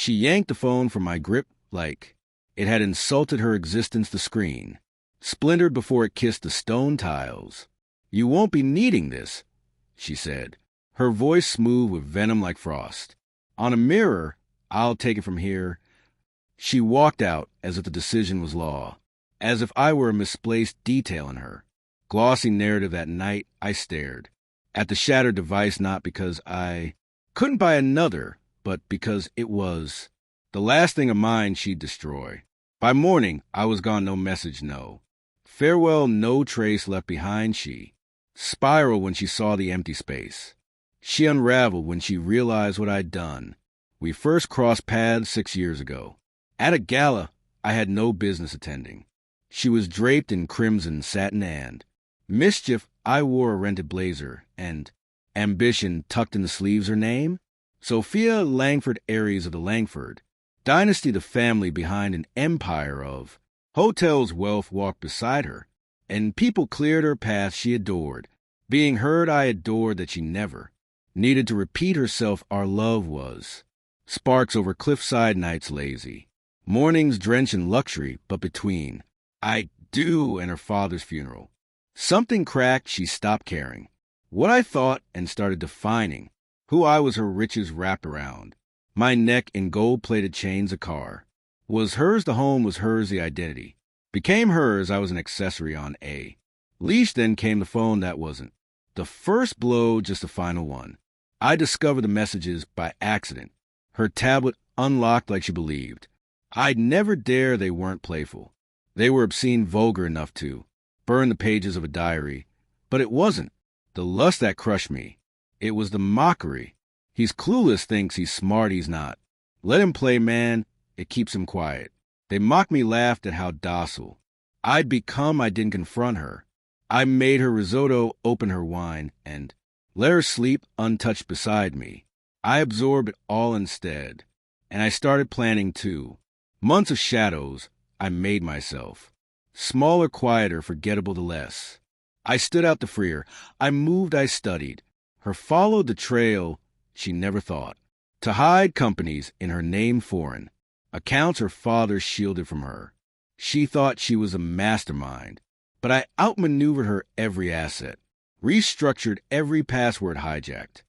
She yanked the phone from my grip like it had insulted her existence. The screen splintered before it kissed the stone tiles. "You won't be needing this," she said, her voice smooth with venom like frost. "On a mirror, I'll take it from here." She walked out as if the decision was law, as if I were a misplaced detail in her glossy narrative. That night, I stared at the shattered device not because I couldn't buy another, but because it was the last thing of mine she'd destroy. By morning, I was gone, no message, no farewell, no trace left behind. She spiraled when she saw the empty space. She unraveled when she realized what I'd done. We first crossed paths 6 years ago, at a gala I had no business attending. She was draped in crimson satin and mischief. I wore a rented blazer, and ambition tucked in the sleeves. Her name? Sophia Langford Aries of the Langford dynasty. The family behind an empire of hotels. Wealth walked beside her, and people cleared her path. She adored being heard. I adored that she never needed to repeat herself. Our love was sparks over cliffside nights, lazy mornings drenched in luxury. But between I do and her father's funeral, something cracked. She stopped caring what I thought and started defining who I was. Her riches wrapped around my neck in gold-plated chains. A car was hers, the home was hers, the identity became hers. I was an accessory on a leash. Then came the phone. That wasn't the first blow, just the final one. I discovered the messages by accident. Her tablet unlocked like she believed I'd never dare. They weren't playful. They were obscene, vulgar enough to burn the pages of a diary. But it wasn't the lust that crushed me. It was the mockery. He's clueless, thinks he's smart, he's not. Let him play, man. It keeps him quiet. They mocked me, laughed at how docile I'd become. I didn't confront her. I made her risotto, opened her wine, and let her sleep untouched beside me. I absorbed it all instead, and I started planning too. Months of shadows. I made myself smaller, quieter, forgettable the less. I stood out to free her. I moved, I studied. Her followed the trail she never thought to hide. Companies in her name foreign. Accounts her father shielded from her. She thought she was a mastermind, but I outmaneuvered her every asset, restructured every password, hijacked.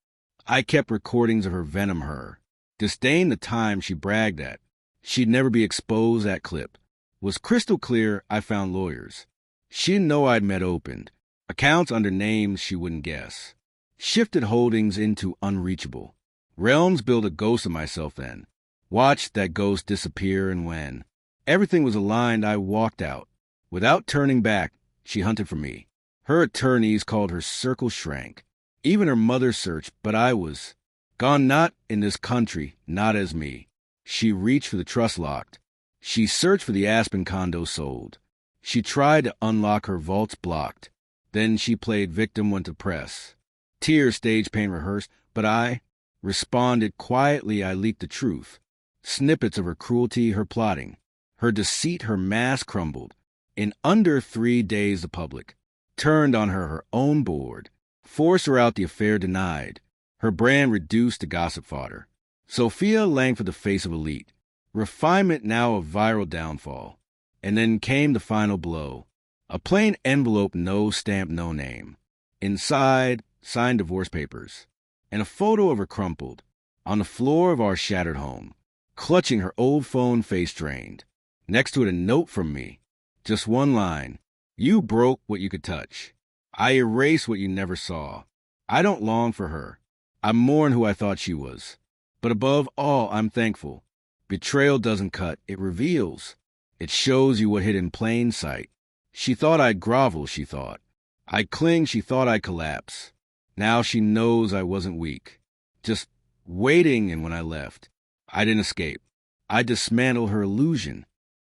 I kept recordings of her venom, her disdain. The time she bragged that she'd never be exposed. That clip was crystal clear. I found lawyers she didn't know I'd met, opened accounts under names she wouldn't guess, shifted holdings into unreachable realms, built a ghost of myself, then watched that ghost disappear. And when everything was aligned, I walked out. Without turning back, she hunted for me. Her attorneys called her circle shrank. Even her mother searched, but I was gone, not in this country, not as me. She reached for the trust locked. She searched for the Aspen condo sold. She tried to unlock her vaults, blocked. Then she played victim, went to press. Tears, stage pain rehearsed, but I responded quietly. I leaked the truth. Snippets of her cruelty, her plotting, her deceit. Her mask crumbled. In under 3 days, the public turned on her. Her own board forced her out. The affair denied. Her brand reduced to gossip fodder. Sophia Langford, the face of elite. Refinement, now a viral downfall. And then came the final blow. A plain envelope, no stamp, no name. Inside, signed divorce papers. And a photo of her crumpled on the floor of our shattered home, clutching her old phone, face drained. Next to it, a note from me. Just one line. You broke what you could touch. I erased what you never saw. I don't long for her. I mourn who I thought she was. But above all, I'm thankful. Betrayal doesn't cut, it reveals. It shows you what hid in plain sight. She thought I'd grovel, she thought I'd cling, she thought I'd collapse. Now she knows I wasn't weak, just waiting, and when I left, I didn't escape. I dismantled her illusion.